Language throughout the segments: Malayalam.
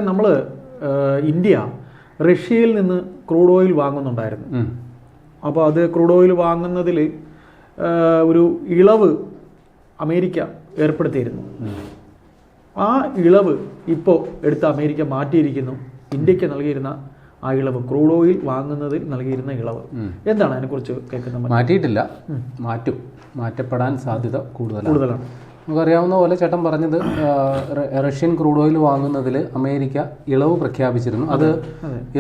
നമ്മൾ ഇന്ത്യ റഷ്യയിൽ നിന്ന് ക്രൂഡ് ഓയിൽ വാങ്ങുന്നുണ്ടായിരുന്നു. അപ്പോൾ അത് ക്രൂഡ് ഓയിൽ വാങ്ങുന്നതിൽ ഒരു ഇളവ് അമേരിക്ക ഏർപ്പെടുത്തിയിരുന്നു. ആ ഇളവ് ഇപ്പോൾ എടുത്ത് അമേരിക്ക മാറ്റിയിരിക്കുന്നു. ഇന്ത്യക്ക് നൽകിയിരുന്ന ആ ഇളവ്, ക്രൂഡ് ഓയിൽ വാങ്ങുന്നതിൽ നൽകിയിരുന്ന ഇളവ് എന്താണ് അതിനെക്കുറിച്ച് കേൾക്കുന്നത്? മാറ്റിയിട്ടില്ല, മാറ്റപ്പെടാൻ സാധ്യത കൂടുതലാണ്. നമുക്കറിയാവുന്ന പോലെ ചേട്ടൻ പറഞ്ഞത് റഷ്യൻ ക്രൂഡ് ഓയിൽ വാങ്ങുന്നതിൽ അമേരിക്ക ഇളവ് പ്രഖ്യാപിച്ചിരുന്നു. അത്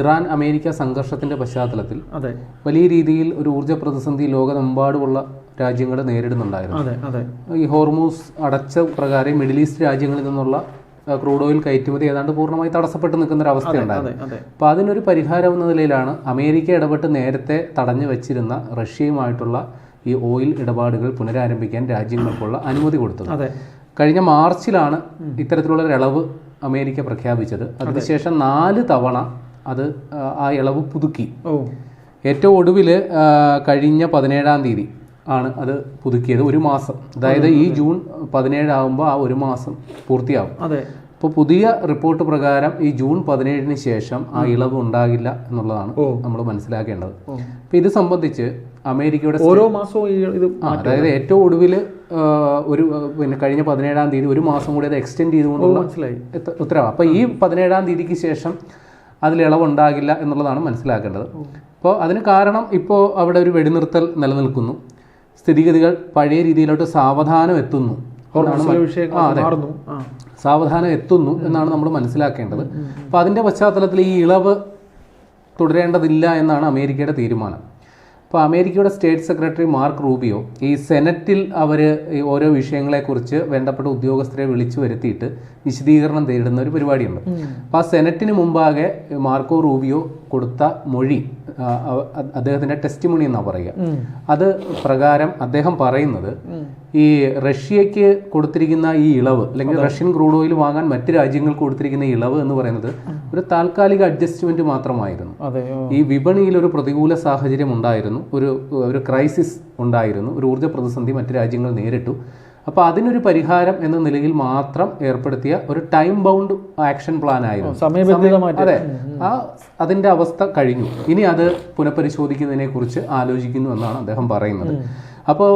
ഇറാൻ അമേരിക്ക സംഘർഷത്തിന്റെ പശ്ചാത്തലത്തിൽ വലിയ രീതിയിൽ ഒരു ഊർജ്ജ പ്രതിസന്ധി ലോകമെമ്പാടുമുള്ള രാജ്യങ്ങൾ നേരിടുന്നുണ്ടായിരുന്നു. ഈ ഹോർമൂസ് അടച്ച പ്രകാരം മിഡിൽ ഈസ്റ്റ് രാജ്യങ്ങളിൽ നിന്നുള്ള ക്രൂഡ് ഓയിൽ കയറ്റുമതി ഏതാണ്ട് പൂർണ്ണമായി തടസ്സപ്പെട്ട് നിൽക്കുന്ന ഒരു അവസ്ഥയുണ്ടായിരുന്നു. അപ്പോൾ അതിനൊരു പരിഹാരം എന്ന നിലയിലാണ് അമേരിക്ക ഇടപെട്ട് നേരത്തെ തടഞ്ഞു വെച്ചിരുന്ന റഷ്യയുമായിട്ടുള്ള ഈ ഓയിൽ ഇടപാടുകൾ പുനരാരംഭിക്കാൻ രാജ്യങ്ങൾക്കുള്ള അനുമതി കൊടുത്തത്. കഴിഞ്ഞ മാർച്ചിലാണ് ഇത്തരത്തിലുള്ള ഒരു ഇളവ് അമേരിക്ക പ്രഖ്യാപിച്ചത്. അതിനുശേഷം 4 തവണ അത് ആ ഇളവ് പുതുക്കി. ഏറ്റവും ഒടുവിൽ കഴിഞ്ഞ 17-ാം തീയതി ആണ് അത് പുതുക്കിയത്. 1 മാസം, അതായത് ഈ ജൂൺ 17 ആകുമ്പോൾ ആ 1 മാസം പൂർത്തിയാവും. ഇപ്പോൾ പുതിയ റിപ്പോർട്ട് പ്രകാരം ഈ ജൂൺ 17-ന് ശേഷം ആ ഇളവ് ഉണ്ടാകില്ല എന്നുള്ളതാണ് നമ്മൾ മനസ്സിലാക്കേണ്ടത്. അപ്പോൾ ഇത് സംബന്ധിച്ച് അമേരിക്കയുടെ ഓരോ മാസവും അതായത് ഏറ്റവും ഒടുവിൽ പിന്നെ കഴിഞ്ഞ 17-ാം തീയതി 1 മാസം കൂടി അത് എക്സ്റ്റെൻഡ് ചെയ്തുകൊണ്ടുള്ള ഉത്തരവ്. അപ്പോൾ ഈ 17-ാം തീയതിക്ക് ശേഷം അതിൽ ഇളവുണ്ടാകില്ല എന്നുള്ളതാണ് മനസ്സിലാക്കേണ്ടത്. അപ്പോൾ അതിന് കാരണം ഇപ്പോൾ അവിടെ ഒരു വെടിനിർത്തൽ നിലനിൽക്കുന്നു. സ്ഥിതിഗതികൾ പഴയ രീതിയിലോട്ട് സാവധാനം എത്തുന്നു എന്നാണ് നമ്മൾ മനസ്സിലാക്കേണ്ടത്. അപ്പോൾ അതിൻ്റെ പശ്ചാത്തലത്തിൽ ഈ ഇളവ് തുടരേണ്ടതില്ല എന്നാണ് അമേരിക്കയുടെ തീരുമാനം. അപ്പോൾ അമേരിക്കയുടെ സ്റ്റേറ്റ് സെക്രട്ടറി മാർക്ക് റൂബിയോ ഈ സെനറ്റിൽ അവർ ഓരോ വിഷയങ്ങളെക്കുറിച്ച് വേണ്ടപ്പെട്ട ഉദ്യോഗസ്ഥരെ വിളിച്ചു വരുത്തിയിട്ട് വിശദീകരണം തേടുന്ന ഒരു പരിപാടിയുണ്ട്. അപ്പോൾ ആ സെനറ്റിന് മുമ്പാകെ മാർക്കോ റൂബിയോ കൊടുത്ത മൊഴി, അദ്ദേഹത്തിൻ്റെ ടെസ്റ്റിമണി എന്നാണ് പറയുക, അത് പ്രകാരം അദ്ദേഹം പറയുന്നത് ഈ റഷ്യക്ക് കൊടുത്തിരിക്കുന്ന ഈ ഇളവ്, അല്ലെങ്കിൽ റഷ്യൻ ക്രൂഡ് ഓയിൽ വാങ്ങാൻ മറ്റ് രാജ്യങ്ങൾക്ക് കൊടുത്തിരിക്കുന്ന ഇളവ് എന്ന് പറയുന്നത് ഒരു താൽക്കാലിക അഡ്ജസ്റ്റ്മെന്റ് മാത്രമായിരുന്നു. ഈ വിപണിയിൽ ഒരു പ്രതികൂല സാഹചര്യം ഉണ്ടായിരുന്നു, ഒരു ക്രൈസിസ് ഉണ്ടായിരുന്നു, ഒരു ഊർജ്ജ പ്രതിസന്ധി മറ്റ് രാജ്യങ്ങൾ നേരിട്ടു. അപ്പോൾ അതിനൊരു പരിഹാരം എന്ന നിലയിൽ മാത്രം ഏർപ്പെടുത്തിയ ഒരു ടൈം ബൗണ്ട് ആക്ഷൻ പ്ലാൻ ആയിരുന്നു. അതെ, അതിൻ്റെ അവസ്ഥ കഴിഞ്ഞു. ഇനി അത് പുനഃപരിശോധിക്കുന്നതിനെ കുറിച്ച് ആലോചിക്കുന്നു എന്നാണ് അദ്ദേഹം പറയുന്നത്. അപ്പോൾ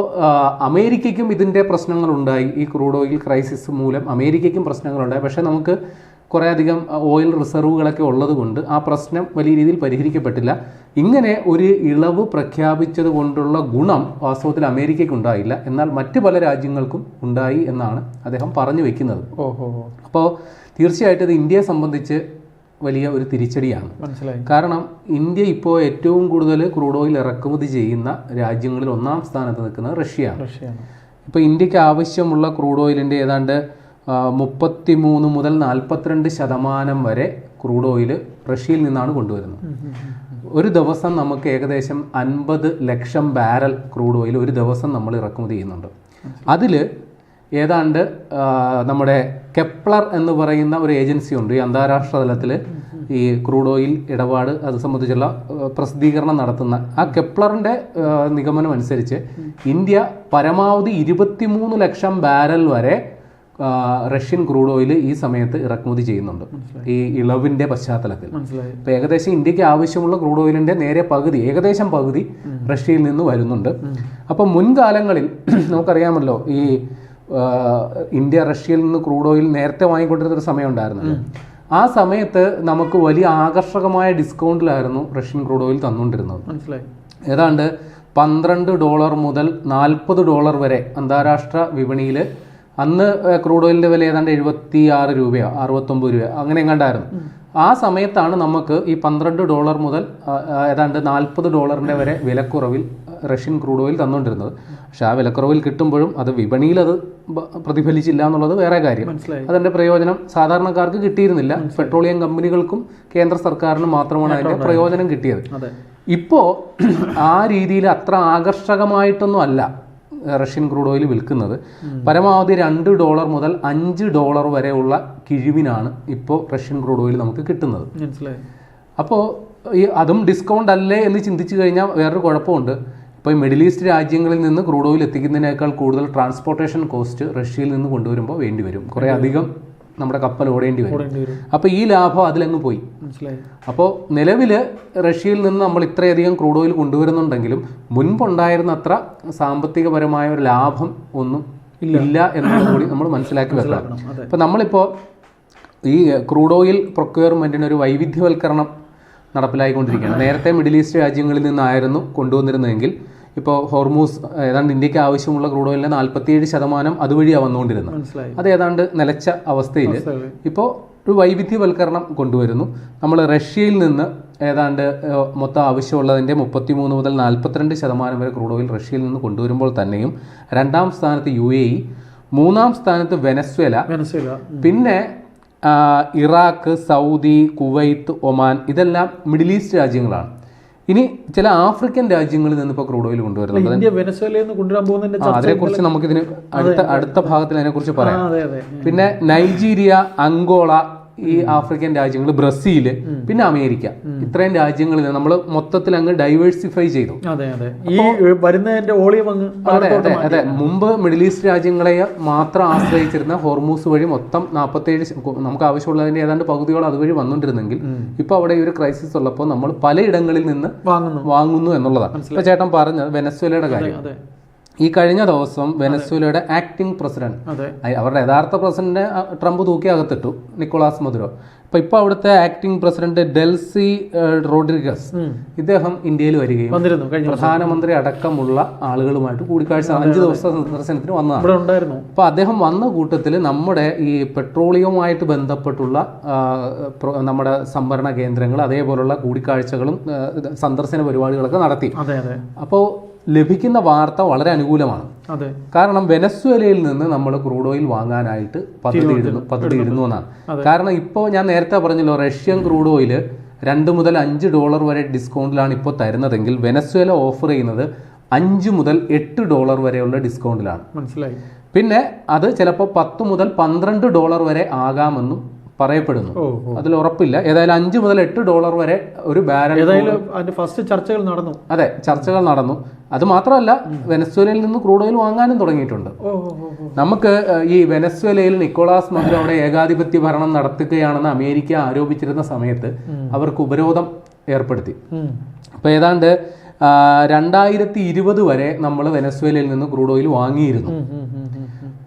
അമേരിക്കയ്ക്കും ഇതിൻ്റെ പ്രശ്നങ്ങളുണ്ടായി. ഈ ക്രൂഡ് ഓയിൽ ക്രൈസിസ് മൂലം അമേരിക്കയ്ക്കും പ്രശ്നങ്ങളുണ്ടായി. പക്ഷേ നമുക്ക് കുറേയധികം ഓയിൽ റിസർവുകളൊക്കെ ഉള്ളതുകൊണ്ട് ആ പ്രശ്നം വലിയ രീതിയിൽ പരിഹരിക്കപ്പെട്ടില്ല. ഇങ്ങനെ ഒരു ഇളവ് പ്രഖ്യാപിച്ചത് കൊണ്ടുള്ള ഗുണം വാസ്തവത്തിൽ അമേരിക്കയ്ക്ക് ഉണ്ടായില്ല, എന്നാൽ മറ്റ് പല രാജ്യങ്ങൾക്കും ഉണ്ടായി എന്നാണ് അദ്ദേഹം പറഞ്ഞു വെക്കുന്നത്. അപ്പോൾ തീർച്ചയായിട്ടും ഇത് ഇന്ത്യയെ സംബന്ധിച്ച് വലിയ ഒരു തിരിച്ചടിയാണ്. കാരണം ഇന്ത്യ ഇപ്പോൾ ഏറ്റവും കൂടുതൽ ക്രൂഡ് ഓയിൽ ഇറക്കുമതി ചെയ്യുന്ന രാജ്യങ്ങളിൽ 1-ാം സ്ഥാനത്ത് നിൽക്കുന്നത് റഷ്യയാണ്. ഇപ്പോൾ ഇന്ത്യക്ക് ആവശ്യമുള്ള ക്രൂഡ് ഓയിലിൻ്റെ ഏതാണ്ട് 33 മുതൽ 42% വരെ ക്രൂഡ് ഓയിൽ റഷ്യയിൽ നിന്നാണ് കൊണ്ടുവരുന്നത്. ഒരു ദിവസം നമുക്ക് ഏകദേശം 50 ലക്ഷം ബാരൽ ക്രൂഡ് ഓയിൽ ഒരു ദിവസം നമ്മൾ ഇറക്കുമതി ചെയ്യുന്നുണ്ട്. അതിൽ ഏതാണ്ട് നമ്മുടെ കെപ്ലർ എന്ന് പറയുന്ന ഒരു ഏജൻസി ഉണ്ട്, ഈ അന്താരാഷ്ട്ര തലത്തിൽ ഈ ക്രൂഡ് ഓയിൽ ഇടപാട് അത് സംബന്ധിച്ചുള്ള പ്രസിദ്ധീകരണം നടത്തുന്ന ആ കെപ്ലറിൻ്റെ നിഗമനം അനുസരിച്ച് ഇന്ത്യ പരമാവധി 23 ലക്ഷം ബാരൽ വരെ റഷ്യൻ ക്രൂഡ് ഓയിൽ ഈ സമയത്ത് ഇറക്കുമതി ചെയ്യുന്നുണ്ട് ഈ ഇളവിൻ്റെ പശ്ചാത്തലത്തിൽ. ഇപ്പോൾ ഏകദേശം ഇന്ത്യക്ക് ആവശ്യമുള്ള ക്രൂഡ് ഓയിലിൻ്റെ നേരെ പകുതി, ഏകദേശം പകുതി റഷ്യയിൽ നിന്ന് വരുന്നുണ്ട്. അപ്പോൾ മുൻകാലങ്ങളിൽ നമുക്കറിയാമല്ലോ ഈ ഇന്ത്യ റഷ്യയിൽ നിന്ന് ക്രൂഡ് ഓയിൽ നേരത്തെ വാങ്ങിക്കൊണ്ടിരുന്നൊരു സമയം ഉണ്ടായിരുന്നല്ലോ. ആ സമയത്ത് നമുക്ക് വലിയ ആകർഷകമായ ഡിസ്കൗണ്ടിലായിരുന്നു റഷ്യൻ ക്രൂഡ് ഓയിൽ തന്നുകൊണ്ടിരുന്നത്. ഏതാണ്ട് $12 മുതൽ $40 വരെ അന്താരാഷ്ട്ര വിപണിയിൽ അന്ന് ക്രൂഡ് ഓയിലിൻ്റെ വില ഏതാണ്ട് 76 രൂപയോ 69 രൂപയോ അങ്ങനെ എങ്ങാണ്ടായിരുന്നു. ആ സമയത്താണ് നമുക്ക് ഈ $12 മുതൽ ഏതാണ്ട് $40 വരെ വിലക്കുറവിൽ റഷ്യൻ ക്രൂഡ് ഓയിൽ തന്നുകൊണ്ടിരുന്നത്. പക്ഷെ ആ വിലക്കുറവിൽ കിട്ടുമ്പോഴും അത് വിപണിയിൽ അത് പ്രതിഫലിച്ചില്ല എന്നുള്ളത് വേറെ കാര്യം. അതിൻ്റെ പ്രയോജനം സാധാരണക്കാർക്ക് കിട്ടിയിരുന്നില്ല. പെട്രോളിയം കമ്പനികൾക്കും കേന്ദ്ര സർക്കാരിനും മാത്രമാണ് അതിൻ്റെ പ്രയോജനം കിട്ടിയത്. ഇപ്പോൾ ആ രീതിയിൽ അത്ര ആകർഷകമായിട്ടൊന്നും അല്ല റഷ്യൻ ക്രൂഡ് ഓയിൽ വിൽക്കുന്നത്. പരമാവധി $2 മുതൽ $5 വരെയുള്ള കിഴിവിനാണ് ഇപ്പോൾ റഷ്യൻ ക്രൂഡ് ഓയിൽ നമുക്ക് കിട്ടുന്നത്. അപ്പോൾ ഈ അതും ഡിസ്കൗണ്ട് അല്ലേ എന്ന് ചിന്തിച്ചു കഴിഞ്ഞാൽ വേറൊരു കുഴപ്പമുണ്ട്. ഇപ്പോൾ ഈ മിഡിൽ ഈസ്റ്റ് രാജ്യങ്ങളിൽ നിന്ന് ക്രൂഡ് ഓയിൽ എത്തിക്കുന്നതിനേക്കാൾ കൂടുതൽ ട്രാൻസ്പോർട്ടേഷൻ കോസ്റ്റ് റഷ്യയിൽ നിന്ന് കൊണ്ടുവരുമ്പോൾ വേണ്ടി വരും. കുറേ അധികം നമ്മുടെ കപ്പൽ ഓടേണ്ടി വരും. ഓടേണ്ടി വരും. അപ്പോൾ ഈ ലാഭം അതിലങ്ങ് പോയി. മനസ്സിലായി. അപ്പോൾ നിലവിൽ റഷ്യയിൽ നിന്ന് നമ്മൾ ഇത്രയധികം ക്രൂഡ് ഓയിൽ കൊണ്ടുവരുന്നുണ്ടെങ്കിലും മുൻപുണ്ടായിരുന്ന അത്ര സാമ്പത്തികപരമായ ഒരു ലാഭം ഒന്നും ഇല്ല എന്നുള്ളത് കൂടി നമ്മൾ മനസ്സിലാക്കി വെക്കണം. അപ്പോൾ നമ്മളിപ്പോൾ ഈ ക്രൂഡ് ഓയിൽ പ്രൊക്യൂർമെൻറ്റിന് ഒരു വൈവിധ്യവൽക്കരണം നടപ്പിലായിക്കൊണ്ടിരിക്കുകയാണ്. നേരത്തെ മിഡിൽ ഈസ്റ്റ് രാജ്യങ്ങളിൽ നിന്നായിരുന്നു കൊണ്ടുവന്നിരുന്നതെങ്കിൽ ഇപ്പോൾ ഹോർമൂസ് ഏതാണ്ട് ഇന്ത്യക്ക് ആവശ്യമുള്ള ക്രൂഡ് ഓയിലിൻ്റെ 47% അതുവഴിയാണ് വന്നുകൊണ്ടിരുന്നത്. അത് ഏതാണ്ട് നിലച്ച അവസ്ഥയിൽ ഇപ്പോൾ ഒരു വൈവിധ്യവൽക്കരണം കൊണ്ടുവരുന്നു. നമ്മൾ റഷ്യയിൽ നിന്ന് ഏതാണ്ട് മൊത്തം ആവശ്യമുള്ളതിൻ്റെ 33 മുതൽ 42% വരെ ക്രൂഡ് ഓയിൽ റഷ്യയിൽ നിന്ന് കൊണ്ടുവരുമ്പോൾ തന്നെയും 2ാം സ്ഥാനത്ത് UAE, 3ാം സ്ഥാനത്ത് വെനസ്വേല, പിന്നെ ഇറാഖ്, സൗദി, കുവൈത്ത്, ഒമാൻ, ഇതെല്ലാം മിഡിൽ ഈസ്റ്റ് രാജ്യങ്ങളാണ്. ഇനി ചില ആഫ്രിക്കൻ രാജ്യങ്ങളിൽ നിന്ന് ഇപ്പോൾ ക്രൂഡ് ഓയിൽ കൊണ്ടുവരുന്നത്, അതിനെക്കുറിച്ച് നമുക്കിതിന് അടുത്ത ഭാഗത്തിൽ അതിനെക്കുറിച്ച് പറയാം. പിന്നെ നൈജീരിയ, അങ്കോള, ഈ ആഫ്രിക്കൻ രാജ്യങ്ങൾ, ബ്രസീൽ, പിന്നെ അമേരിക്ക, ഇത്രയും രാജ്യങ്ങളിൽ നമ്മൾ മൊത്തത്തിൽ അങ്ങ് ഡൈവേഴ്സിഫൈ ചെയ്തു. അതെ, മുമ്പ് മിഡിൽ ഈസ്റ്റ് രാജ്യങ്ങളെ മാത്രം ആശ്രയിച്ചിരുന്ന ഹോർമൂസ് വഴി മൊത്തം 47 നമുക്ക് ആവശ്യമുള്ളതിന്റെ ഏതാണ്ട് പകുതിയോളം അതുവഴി വന്നുകൊണ്ടിരുന്നെങ്കിൽ ഇപ്പൊ അവിടെ ഈ ഒരു ക്രൈസിസ് ഉള്ളപ്പോൾ നമ്മൾ പലയിടങ്ങളിൽ നിന്ന് വാങ്ങുന്നു എന്നുള്ളതാണ്. ഇപ്പൊ ചേട്ടൻ പറഞ്ഞത് വെനസ്വേലയുടെ കാര്യം. ഈ കഴിഞ്ഞ ദിവസം വെനസ്വേലയുടെ ആക്ടിംഗ് പ്രസിഡന്റ്, അവരുടെ യഥാർത്ഥ പ്രസിഡന്റ് ട്രംപ് തൂക്കി അകത്തിട്ടു, നിക്കോളാസ് മദുറോ. അപ്പൊ ഇപ്പൊ അവിടുത്തെ ആക്ടിംഗ് പ്രസിഡന്റ് ഡെൽസി റോഡ്രിഗസ്, ഇദ്ദേഹം ഇന്ത്യയിൽ വരികയും പ്രധാനമന്ത്രി അടക്കമുള്ള ആളുകളുമായിട്ട് കൂടിക്കാഴ്ച 5 ദിവസ സന്ദർശനത്തിന് വന്നതാണ്. അപ്പൊ അദ്ദേഹം വന്ന കൂട്ടത്തിൽ നമ്മുടെ ഈ പെട്രോളിയവുമായിട്ട് ബന്ധപ്പെട്ടുള്ള നമ്മുടെ സംഭരണ കേന്ദ്രങ്ങൾ, അതേപോലുള്ള കൂടിക്കാഴ്ചകളും സന്ദർശന പരിപാടികളൊക്കെ നടത്തി. അപ്പോൾ ലഭിക്കുന്ന വാർത്ത വളരെ അനുകൂലമാണ്. കാരണം വെനസ്വേലയിൽ നിന്ന് നമ്മൾ ക്രൂഡ് ഓയിൽ വാങ്ങാനായിട്ട് പദ്ധതി ഇടുന്നു എന്നാണ്. കാരണം ഇപ്പോൾ ഞാൻ നേരത്തെ പറഞ്ഞല്ലോ, റഷ്യൻ ക്രൂഡ് ഓയിൽ $2 മുതൽ $5 വരെ ഡിസ്കൗണ്ടിലാണ് ഇപ്പോൾ തരുന്നതെങ്കിൽ വെനസ്വേല ഓഫർ ചെയ്യുന്നത് $5 മുതൽ $8 വരെയുള്ള ഡിസ്കൗണ്ടിലാണ്. മനസ്സിലായി. പിന്നെ അത് ചിലപ്പോൾ $10 മുതൽ $12 വരെ ആകാമെന്നും പറയപ്പെടുന്നു. അതിൽ ഉറപ്പില്ല. ഏതായാലും $5 മുതൽ $8 വരെ ഒരു ബാരൽ. ഫസ്റ്റ് ചർച്ചകൾ നടന്നു. അതെ, ചർച്ചകൾ നടന്നു. അത് മാത്രമല്ല, വെനസ്വേലയിൽ നിന്ന് ക്രൂഡ് ഓയിൽ വാങ്ങാനും തുടങ്ങിയിട്ടുണ്ട്. നമുക്ക് ഈ വെനസ്വേലയിൽ നിക്കോളാസ് മദുറോ അവിടെ ഏകാധിപത്യ ഭരണം നടത്തുകയാണെന്ന് അമേരിക്ക ആരോപിച്ചിരുന്ന സമയത്ത് അവർക്ക് ഉപരോധം ഏർപ്പെടുത്തി. അപ്പൊ ഏതാണ്ട് 2020 വരെ നമ്മൾ വെനസ്വേലയിൽ നിന്ന് ക്രൂഡ് ഓയിൽ വാങ്ങിയിരുന്നു.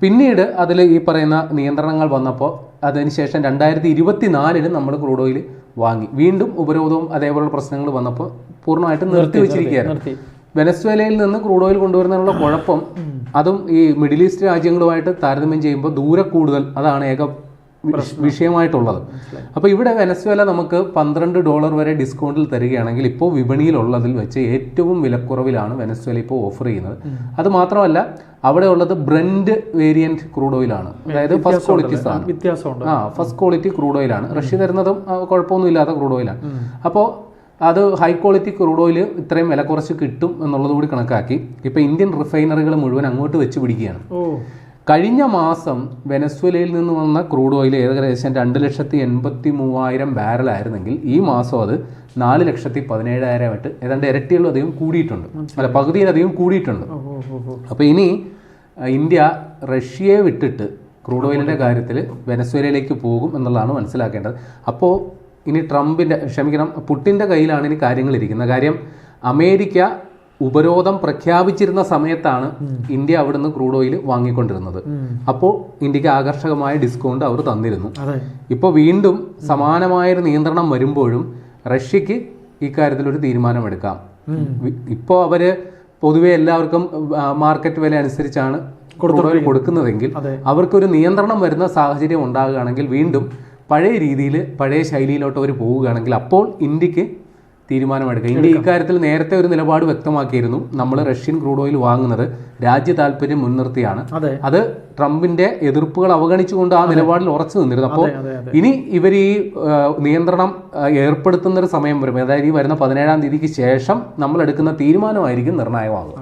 പിന്നീട് അതിൽ ഈ പറയുന്ന നിയന്ത്രണങ്ങൾ വന്നപ്പോൾ അതിനുശേഷം 2024 നമ്മൾ ക്രൂഡ് ഓയിൽ വാങ്ങി. വീണ്ടും ഉപരോധവും അതേപോലുള്ള പ്രശ്നങ്ങൾ വന്നപ്പോൾ പൂർണ്ണമായിട്ടും നിർത്തിവെച്ചിരിക്കുകയായിരുന്നു. വെനസ്വേലയിൽ നിന്ന് ക്രൂഡ് ഓയിൽ കൊണ്ടുവരുന്നതിനുള്ള കുഴപ്പം, അതും ഈ മിഡിൽ ഈസ്റ്റ് രാജ്യങ്ങളുമായിട്ട് താരതമ്യം ചെയ്യുമ്പോൾ ദൂരെ കൂടുതൽ, അതാണ് ഏക വിഷയമായിട്ടുള്ളത്. അപ്പോൾ ഇവിടെ വെനസ്വേല നമുക്ക് $12 വരെ ഡിസ്കൗണ്ടിൽ തരികയാണെങ്കിൽ ഇപ്പോൾ വിപണിയിലുള്ളതിൽ വെച്ച് ഏറ്റവും വിലക്കുറവിലാണ് വെനസ്വേല ഇപ്പോൾ ഓഫർ ചെയ്യുന്നത്. അത് മാത്രമല്ല, അവിടെ ഉള്ളത് ബ്രന്റ് വേരിയന്റ് ക്രൂഡ് ഓയിലാണ്, അതായത് ഫസ്റ്റ് ക്വാളിറ്റി സാധനം. ഫസ്റ്റ് ക്വാളിറ്റി ക്രൂഡ് ഓയിലാണ്. റഷ്യ തരുന്നതും കുഴപ്പമൊന്നുമില്ലാത്ത ക്രൂഡ് ഓയിലാണ്. അപ്പോൾ അത് ഹൈ ക്വാളിറ്റി ക്രൂഡ് ഓയിൽ ഇത്രയും വില കുറച്ച് കിട്ടും എന്നുള്ളത് കൂടി കണക്കാക്കി ഇപ്പോൾ ഇന്ത്യൻ റിഫൈനറികൾ മുഴുവൻ അങ്ങോട്ട് വെച്ച് പിടിക്കുകയാണ്. കഴിഞ്ഞ മാസം വെനസ്വേലയിൽ നിന്ന് വന്ന ക്രൂഡ് ഓയിൽ ഏകദേശം 2,83,000 ബാരലായിരുന്നെങ്കിൽ ഈ മാസം അത് 4,17,000 ഏതാണ്ട് ഇരട്ടിയിലധികം കൂടിയിട്ടുണ്ട്. അല്ല, പകുതിയിലധികം കൂടിയിട്ടുണ്ട്. അപ്പോൾ ഇനി ഇന്ത്യ റഷ്യയെ വിട്ടിട്ട് ക്രൂഡ് ഓയിലിൻ്റെ കാര്യത്തിൽ വെനസ്വേലയിലേക്ക് പോകും എന്നുള്ളതാണ് മനസ്സിലാക്കേണ്ടത്. അപ്പോൾ ഇനി പുട്ടിൻ്റെ കയ്യിലാണ് ഇനി കാര്യങ്ങളിരിക്കുന്നത്. കാര്യം അമേരിക്ക ഉപരോധം പ്രഖ്യാപിച്ചിരുന്ന സമയത്താണ് ഇന്ത്യ അവിടുന്ന് ക്രൂഡ് ഓയിൽ വാങ്ങിക്കൊണ്ടിരുന്നത്. അപ്പോൾ ഇന്ത്യക്ക് ആകർഷകമായ ഡിസ്കൗണ്ട് അവർ തന്നിരുന്നു. ഇപ്പോൾ വീണ്ടും സമാനമായൊരു നിയന്ത്രണം വരുമ്പോഴും റഷ്യക്ക് ഇക്കാര്യത്തിൽ ഒരു തീരുമാനമെടുക്കാം. ഇപ്പോൾ അവര് പൊതുവെ എല്ലാവർക്കും മാർക്കറ്റ് വില അനുസരിച്ചാണ് ക്രൂഡ് ഓയിൽ കൊടുക്കുന്നതെങ്കിൽ അവർക്കൊരു നിയന്ത്രണം വരുന്ന സാഹചര്യം ഉണ്ടാകുകയാണെങ്കിൽ വീണ്ടും പഴയ രീതിയിൽ പഴയ ശൈലിയിലോട്ട് അവർ പോവുകയാണെങ്കിൽ അപ്പോൾ ഇന്ത്യക്ക് തീരുമാനമെടുക്കുക. ഇന്ത്യ ഇക്കാര്യത്തിൽ നേരത്തെ ഒരു നിലപാട് വ്യക്തമാക്കിയിരുന്നു. നമ്മൾ റഷ്യൻ ക്രൂഡ് ഓയിൽ വാങ്ങുന്നത് രാജ്യ താല്പര്യം മുൻനിർത്തിയാണ്. അത് ട്രംപിന്റെ എതിർപ്പുകൾ അവഗണിച്ചുകൊണ്ട് ആ നിലപാടിൽ ഉറച്ചു നിന്നിരുന്നു. അപ്പോൾ ഇനി ഇവർ ഈ നിയന്ത്രണം ഏർപ്പെടുത്തുന്ന ഒരു സമയം വരും, അതായത് ഈ വരുന്ന 17-ാം തീയതിക്ക് ശേഷം നമ്മൾ എടുക്കുന്ന തീരുമാനമായിരിക്കും നിർണായകമാകുക.